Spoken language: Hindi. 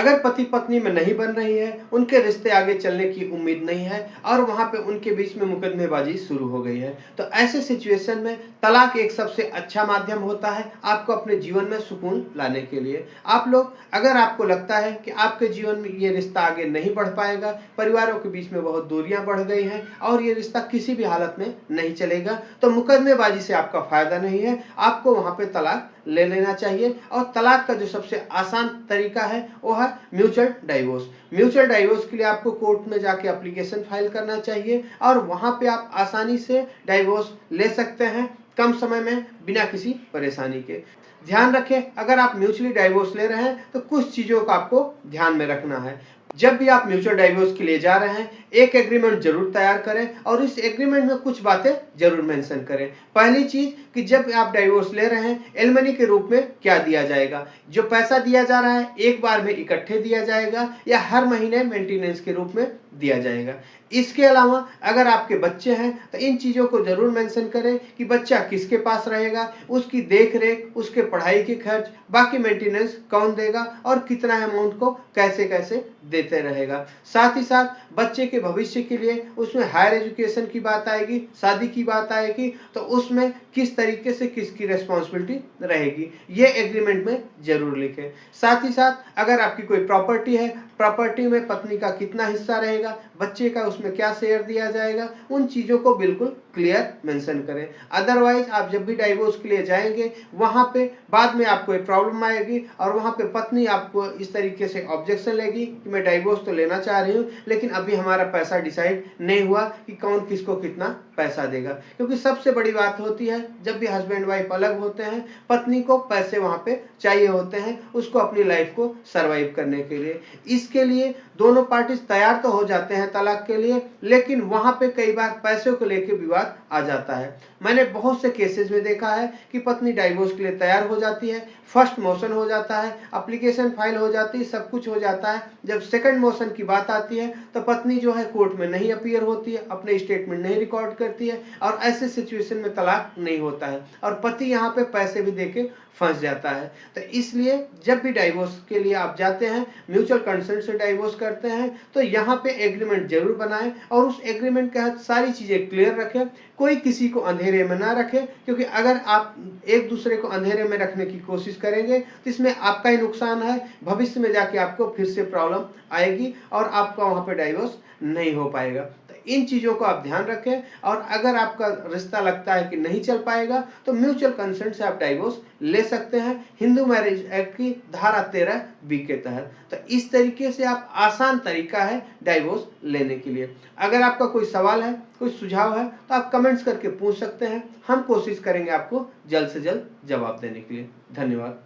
अगर पति पत्नी में नहीं बन रही है, उनके रिश्ते आगे चलने की उम्मीद नहीं है और वहाँ पे उनके बीच में मुकदमेबाजी शुरू हो गई है, तो ऐसे सिचुएशन में तलाक एक सबसे अच्छा माध्यम होता है आपको अपने जीवन में सुकून लाने के लिए। आप लोग, अगर आपको लगता है कि आपके जीवन में ये रिश्ता आगे नहीं बढ़ पाएगा, परिवारों के बीच में बहुत दूरियां बढ़ गई हैं और ये रिश्ता किसी भी हालत में नहीं चलेगा, तो मुकदमेबाजी से आपका फायदा नहीं है, आपको वहाँ पे तलाक ले लेना चाहिए। और तलाक का जो सबसे आसान तरीका है वो है म्यूचुअल डाइवोर्स। म्यूचुअल डाइवोर्स के लिए आपको कोर्ट में जाके एप्लीकेशन फाइल करना चाहिए और वहाँ पे आप आसानी से डाइवोर्स ले सकते हैं, कम समय में, बिना किसी परेशानी के। ध्यान रखें, अगर आप म्यूचुअली डाइवोर्स ले रहे हैं तो कुछ चीज़ों का आपको ध्यान में रखना है। जब भी आप म्यूचुअल डाइवोर्स के लिए जा रहे हैं, एक एग्रीमेंट जरूर तैयार करें और इस एग्रीमेंट में कुछ बातें जरूर मेंशन करें। पहली चीज कि जब आप डाइवोर्स ले रहे हैं, एलिमनी के रूप में क्या दिया जाएगा, जो पैसा दिया जा रहा है एक बार में इकट्ठे दिया जाएगा या हर महीने मेंटेनेंस के रूप में दिया जाएगा। इसके अलावा अगर आपके बच्चे हैं तो इन चीज़ों को जरूर मेंशन करें कि बच्चा किसके पास रहेगा, उसकी देख रेख, उसके पढ़ाई के खर्च, बाकी मेंटेनेंस कौन देगा और कितना अमाउंट को कैसे कैसे देते रहेगा। साथ ही साथ बच्चे के भविष्य के लिए उसमें हायर एजुकेशन की बात आएगी, शादी की बात आएगी, तो उसमें किस तरीके से किसकी रिस्पॉन्सिबिलिटी रहेगी, ये एग्रीमेंट में जरूर लिखें। साथ ही साथ अगर आपकी कोई प्रॉपर्टी है, प्रॉपर्टी में पत्नी का कितना हिस्सा रहेगा, बच्चे का उसमें क्या शेयर दिया जाएगा, उन चीज़ों को बिल्कुल क्लियर मेंशन करें। अदरवाइज आप जब भी डाइवोर्स के लिए जाएंगे, वहाँ पे बाद में आपको एक प्रॉब्लम आएगी और वहाँ पे पत्नी आपको इस तरीके से ऑब्जेक्शन लेगी कि मैं डाइवोर्स तो लेना चाह रही हूँ लेकिन अभी हमारा पैसा डिसाइड नहीं हुआ कि कौन किसको कितना पैसा देगा। क्योंकि सबसे बड़ी बात होती है, जब भी हस्बैंड वाइफ अलग होते हैं, पत्नी को पैसे वहाँ पे चाहिए होते हैं उसको अपनी लाइफ को सर्वाइव करने के लिए। इसके लिए दोनों पार्टी तैयार तो हो जाते हैं तलाक के लिए, लेकिन वहाँ पे कई बार पैसों को लेकर विवाद आ जाता है। मैंने बहुत से केसेस में देखा है कि पत्नी डाइवोर्स के लिए तैयार हो जाती है, फर्स्ट मोशन हो जाता है, एप्लीकेशन फाइल हो जाती है, सब कुछ हो जाता है। जब सेकंड मोशन की बात आती है तो पत्नी जो है कोर्ट में नहीं अपीयर होती है, अपने स्टेटमेंट नहीं रिकॉर्ड करती है और ऐसे सिचुएशन में तलाक नहीं होता है और पति यहाँ पे पैसे भी देके फंस जाता है। तो इसलिए जब भी डाइवोर्स के लिए आप जाते हैं, म्यूचुअल कंसेंट से डाइवोर्स करते हैं, तो यहाँ पे एग्रीमेंट जरूर बनाएं और उस एग्रीमेंट के तहत सारी चीज़ें क्लियर रखें, कोई किसी को अंधेरे में ना रखे। क्योंकि अगर आप एक दूसरे को अंधेरे में रखने की कोशिश करेंगे तो इसमें आपका ही नुकसान है, भविष्य में जाके आपको फिर से प्रॉब्लम आएगी और आपका वहाँ पे डाइवोर्स नहीं हो पाएगा। तो इन चीज़ों को आप ध्यान रखें और अगर आपका रिश्ता लगता है कि नहीं चल पाएगा तो म्यूचुअल कंसेंट से आप डाइवोर्स ले सकते हैं, हिंदू मैरिज एक्ट की धारा 13B के तहत। तो इस तरीके से आप आसान तरीका है डाइवोर्स लेने के लिए। अगर आपका कोई सवाल है, कोई सुझाव है तो आप कमेंट्स करके पूछ सकते हैं, हम कोशिश करेंगे आपको जल्द से जल्द जवाब देने के लिए। धन्यवाद।